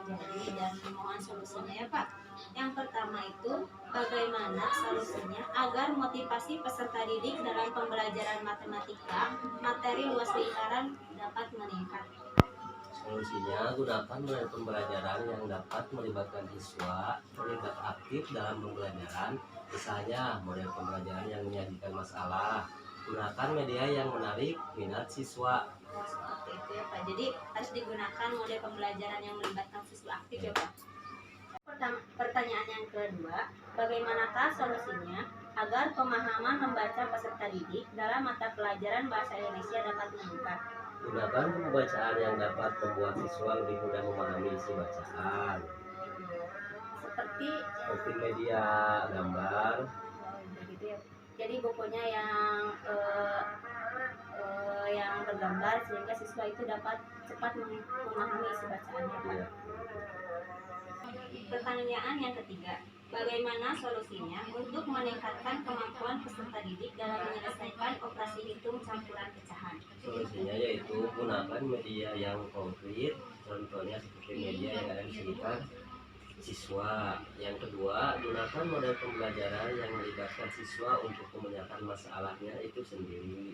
terjadi dan mohon solusinya ya Pak. Yang pertama itu, bagaimana solusinya agar motivasi peserta didik dalam pembelajaran matematika materi luas lingkaran dapat meningkat? Solusinya, gunakan model pembelajaran yang dapat melibatkan siswa terlibat aktif dalam pembelajaran. Misalnya, model pembelajaran yang menyajikan masalah. Gunakan media yang menarik minat siswa. Seperti itu ya Pak. Jadi harus digunakan model pembelajaran yang melibatkan siswa aktif ya Pak. Pertanyaan yang kedua, bagaimanakah solusinya agar pemahaman membaca peserta didik dalam mata pelajaran bahasa Indonesia dapat meningkat? Gunakan pembacaan yang dapat membuat siswa lebih mudah memahami isi bacaan. Seperti Media gambar. begitu ya. Jadi bukunya yang bergambar sehingga siswa itu dapat cepat memahami isi bacaannya Pak. Iya. Pertanyaan yang ketiga, bagaimana solusinya untuk meningkatkan kemampuan peserta didik dalam menyelesaikan operasi hitung campuran pecahan? Solusinya yaitu gunakan media yang konkret, contohnya seperti media yang ada di sekitar siswa. Yang kedua, gunakan model pembelajaran yang melibatkan siswa untuk memecahkan masalahnya itu sendiri.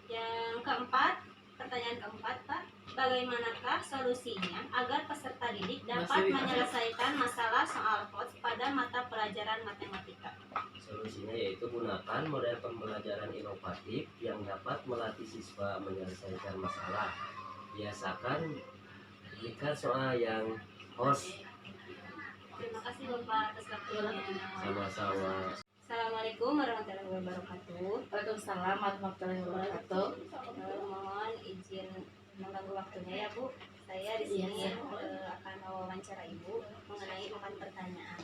Yang keempat, pertanyaan keempat Pak, bagaimanakah solusinya agar peserta didik dapat menyelesaikan masalah soal HOTS pada mata pelajaran matematika? Solusinya yaitu gunakan model pembelajaran inovatif yang dapat melatih siswa menyelesaikan masalah. Biasakan jika soal yang HOTS. Terima kasih Bapak atas waktunya. Sama-sama. Assalamualaikum warahmatullahi wabarakatuh. Waalaikumsalam warahmatullahi wabarakatuh. Mohon izin mengganggu waktunya ya Bu. Saya di sini akan mewawancara Ibu mengenai 4 pertanyaan.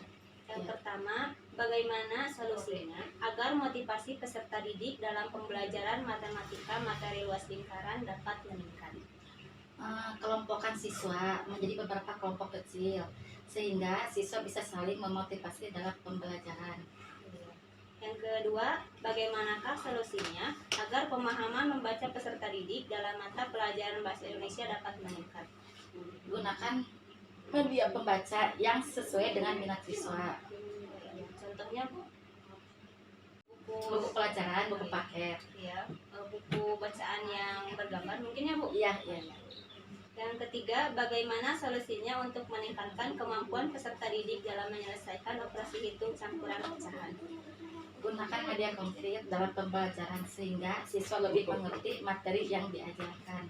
Yang pertama, bagaimana solusinya agar motivasi peserta didik dalam pembelajaran matematika materi luas lingkaran dapat meningkat? Kelompokkan siswa menjadi beberapa kelompok kecil sehingga siswa bisa saling memotivasi dalam pembelajaran. Yang kedua, bagaimanakah solusinya agar pemahaman membaca peserta didik dalam mata pelajaran bahasa Indonesia dapat meningkat? Gunakan media pembaca yang sesuai dengan minat siswa. Contohnya Bu, Buku pelajaran, buku paket. ya, buku bacaan yang bergambar mungkin ya Bu? Iya. Yang ketiga, bagaimana solusinya untuk meningkatkan kemampuan peserta didik dalam menyelesaikan operasi hitung campuran pecahan? Gunakan media konkret dalam pembelajaran sehingga siswa lebih mengerti materi yang diajarkan.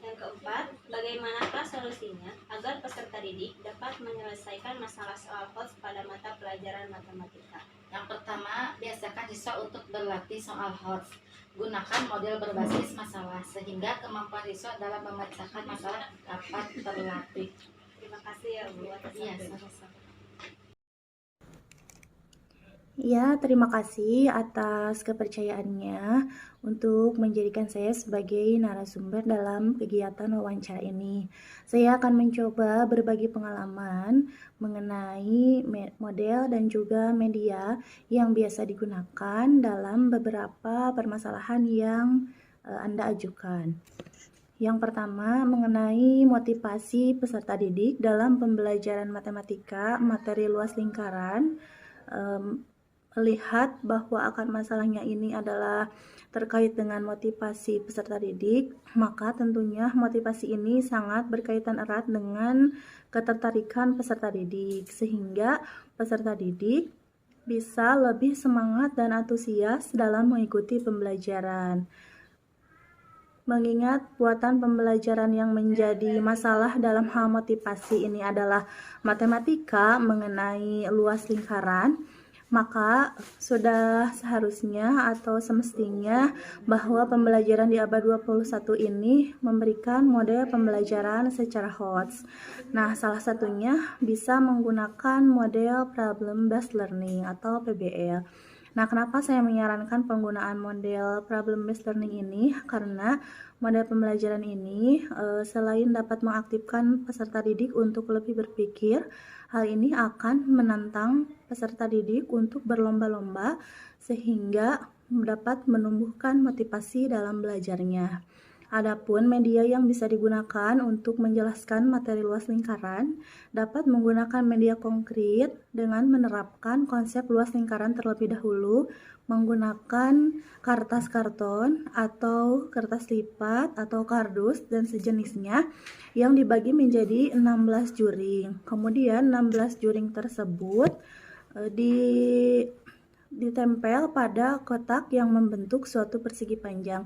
Yang keempat, bagaimanakah solusinya agar peserta didik dapat menyelesaikan masalah soal HOTS pada mata pelajaran matematika? Yang pertama, biasakan siswa untuk berlatih soal HOTS. Gunakan model berbasis masalah sehingga kemampuan siswa dalam memecahkan masalah dapat terlatih. Terima kasih ya Bu atas waktunya. Sama-sama. Ya, terima kasih atas kepercayaannya untuk menjadikan saya sebagai narasumber dalam kegiatan wawancara ini. Saya akan mencoba berbagi pengalaman mengenai model dan juga media yang biasa digunakan dalam beberapa permasalahan yang Anda ajukan. Yang pertama, mengenai motivasi peserta didik dalam pembelajaran matematika materi luas lingkaran. Melihat bahwa akar masalahnya ini adalah terkait dengan motivasi peserta didik, maka tentunya motivasi ini sangat berkaitan erat dengan ketertarikan peserta didik, sehingga peserta didik bisa lebih semangat dan antusias dalam mengikuti pembelajaran. Mengingat buatan pembelajaran yang menjadi masalah dalam hal motivasi ini adalah matematika mengenai luas lingkaran, maka sudah seharusnya atau semestinya bahwa pembelajaran di abad 21 ini memberikan model pembelajaran secara HOTS. Nah, salah satunya bisa menggunakan model Problem Based Learning atau PBL. Nah, kenapa saya menyarankan penggunaan model Problem Based Learning ini? Karena model pembelajaran ini selain dapat mengaktifkan peserta didik untuk lebih berpikir, hal ini akan menantang peserta didik untuk berlomba-lomba sehingga dapat menumbuhkan motivasi dalam belajarnya. Adapun media yang bisa digunakan untuk menjelaskan materi luas lingkaran dapat menggunakan media konkret dengan menerapkan konsep luas lingkaran terlebih dahulu menggunakan kertas karton atau kertas lipat atau kardus dan sejenisnya yang dibagi menjadi 16 juring. Kemudian 16 juring tersebut ditempel pada kotak yang membentuk suatu persegi panjang.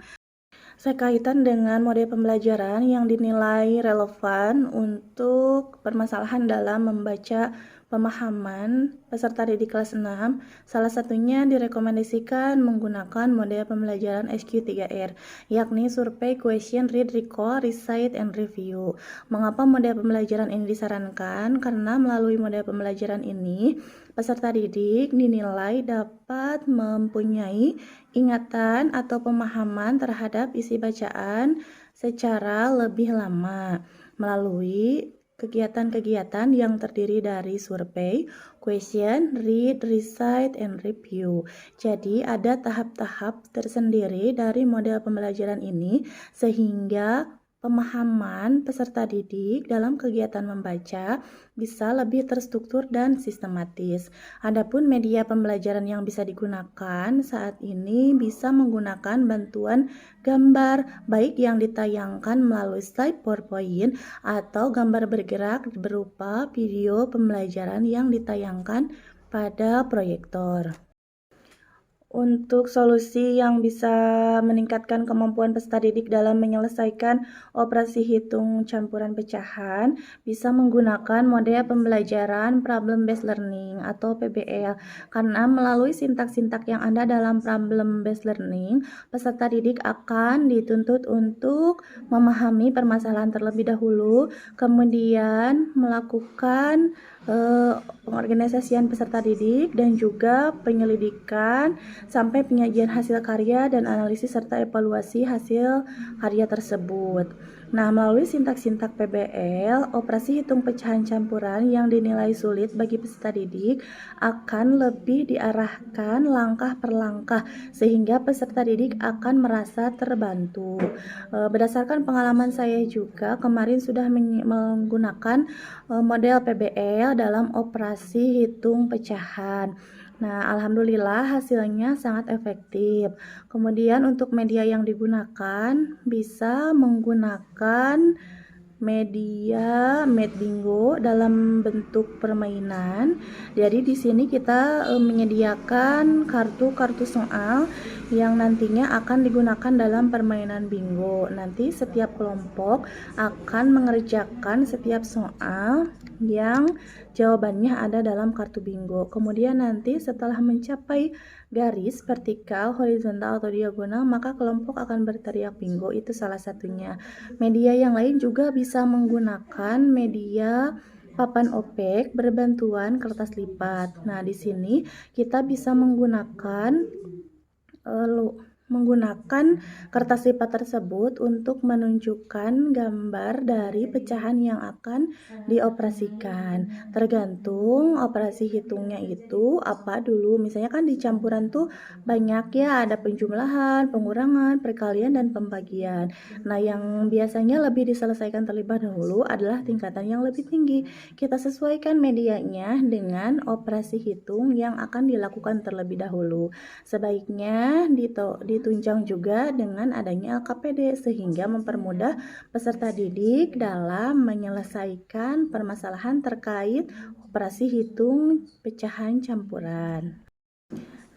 Sekaitan dengan model pembelajaran yang dinilai relevan untuk permasalahan dalam membaca pemahaman peserta didik kelas 6, salah satunya direkomendasikan menggunakan model pembelajaran SQ3R, yakni Survey, Question, Read, Recall, Recite, and Review. Mengapa model pembelajaran ini disarankan? Karena melalui model pembelajaran ini, peserta didik dinilai dapat mempunyai ingatan atau pemahaman terhadap isi bacaan secara lebih lama melalui kegiatan-kegiatan yang terdiri dari survei, question, read, recite, and review. Jadi ada tahap-tahap tersendiri dari model pembelajaran ini sehingga pemahaman peserta didik dalam kegiatan membaca bisa lebih terstruktur dan sistematis. Adapun media pembelajaran yang bisa digunakan saat ini bisa menggunakan bantuan gambar, baik yang ditayangkan melalui slide PowerPoint atau gambar bergerak berupa video pembelajaran yang ditayangkan pada proyektor. Untuk solusi yang bisa meningkatkan kemampuan peserta didik dalam menyelesaikan operasi hitung campuran pecahan, bisa menggunakan model pembelajaran Problem Based Learning atau PBL. Karena melalui sintak-sintak yang ada dalam Problem Based Learning, peserta didik akan dituntut untuk memahami permasalahan terlebih dahulu, kemudian melakukan pengorganisasian peserta didik dan juga penyelidikan sampai penyajian hasil karya dan analisis serta evaluasi hasil karya tersebut. Nah, melalui sintak-sintak PBL, operasi hitung pecahan campuran yang dinilai sulit bagi peserta didik akan lebih diarahkan langkah per langkah sehingga peserta didik akan merasa terbantu. Berdasarkan pengalaman saya juga kemarin sudah menggunakan model PBL dalam operasi hitung pecahan. Nah, alhamdulillah hasilnya sangat efektif. Kemudian untuk media yang digunakan bisa menggunakan media Bingo dalam bentuk permainan. Jadi di sini kita menyediakan kartu-kartu soal yang nantinya akan digunakan dalam permainan bingo. Nanti setiap kelompok akan mengerjakan setiap soal yang jawabannya ada dalam kartu bingo. Kemudian nanti setelah mencapai garis vertikal, horizontal, atau diagonal, maka kelompok akan berteriak bingo. Itu salah satunya. Media yang lain juga bisa menggunakan media papan opek berbantuan kertas lipat. Nah, di sini kita bisa menggunakan kertas lipat tersebut untuk menunjukkan gambar dari pecahan yang akan dioperasikan. Tergantung operasi hitungnya itu apa dulu. Misalnya kan di campuran tuh banyak ya, ada penjumlahan, pengurangan, perkalian, dan pembagian. Nah, yang biasanya lebih diselesaikan terlebih dahulu adalah tingkatan yang lebih tinggi. Kita sesuaikan medianya dengan operasi hitung yang akan dilakukan terlebih dahulu. Sebaiknya ditunjang juga dengan adanya LKPD sehingga mempermudah peserta didik dalam menyelesaikan permasalahan terkait operasi hitung pecahan campuran.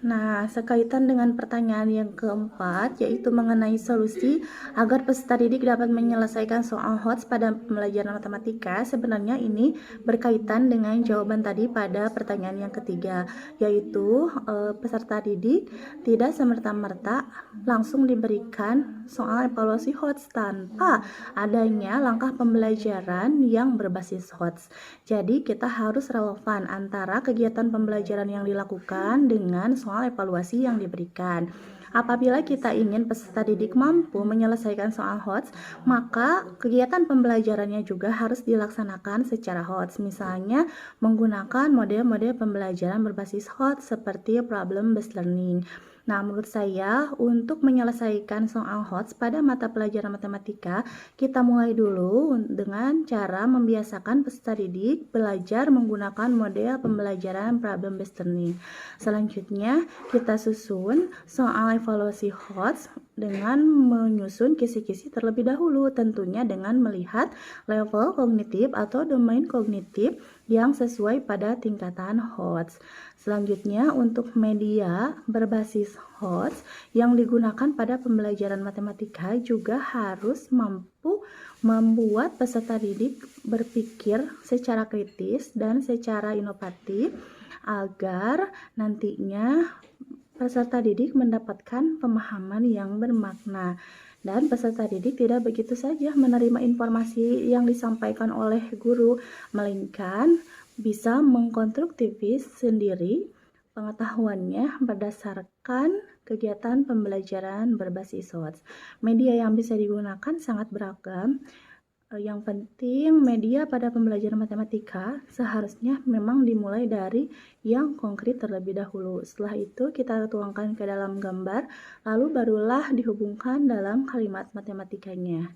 Nah, sekaitan dengan pertanyaan yang keempat, yaitu mengenai solusi agar peserta didik dapat menyelesaikan soal HOTS pada pembelajaran matematika, sebenarnya ini berkaitan dengan jawaban tadi pada pertanyaan yang ketiga, yaitu peserta didik tidak semerta-merta langsung diberikan soal evaluasi HOTS tanpa adanya langkah pembelajaran yang berbasis HOTS. Jadi, kita harus relevan antara kegiatan pembelajaran yang dilakukan dengan soal evaluasi yang diberikan. Apabila kita ingin peserta didik mampu menyelesaikan soal HOTS, maka kegiatan pembelajarannya juga harus dilaksanakan secara HOTS. Misalnya menggunakan model-model pembelajaran berbasis HOTS seperti problem based learning. Nah, menurut saya untuk menyelesaikan soal HOTS pada mata pelajaran matematika, kita mulai dulu dengan cara membiasakan peserta didik belajar menggunakan model pembelajaran problem based learning. Selanjutnya, kita susun soal evaluasi HOTS dengan menyusun kisi-kisi terlebih dahulu, tentunya dengan melihat level kognitif atau domain kognitif yang sesuai pada tingkatan HOTS. Selanjutnya, untuk media berbasis HOTS yang digunakan pada pembelajaran matematika juga harus mampu membuat peserta didik berpikir secara kritis dan secara inovatif agar nantinya peserta didik mendapatkan pemahaman yang bermakna. Dan peserta didik tidak begitu saja menerima informasi yang disampaikan oleh guru, melainkan bisa mengkonstruktivis sendiri pengetahuannya berdasarkan kegiatan pembelajaran berbasis HOTS. Media yang bisa digunakan sangat beragam. Yang penting media pada pembelajaran matematika seharusnya memang dimulai dari yang konkret terlebih dahulu. Setelah itu kita tuangkan ke dalam gambar, lalu barulah dihubungkan dalam kalimat matematikanya.